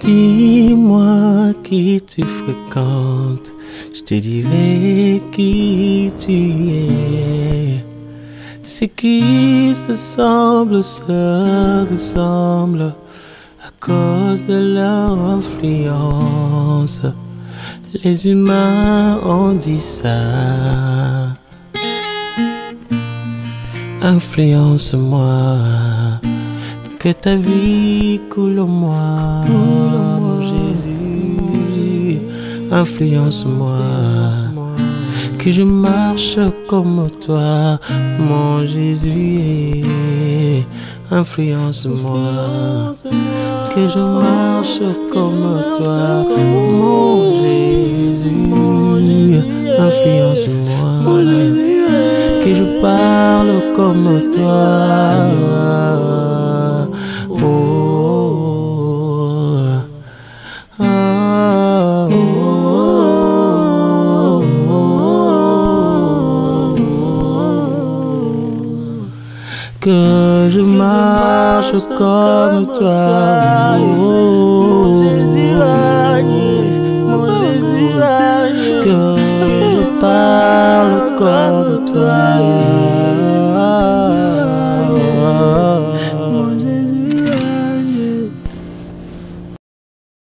Dis-moi qui tu fréquentes, je te dirai qui tu es. C'est qui se ressemble à cause de leur influence. Les humains ont dit ça. Influence-moi, que ta vie coule en moi, mon Jésus. Influence-moi, que je marche comme toi, mon Jésus. Influence-moi, que je marche comme toi, mon Jésus. Influence-moi, que je parle comme toi. Oh, oh, oh, oh, que je marche comme toi. Oh, Jésus, mon Jésus, que je parle comme toi.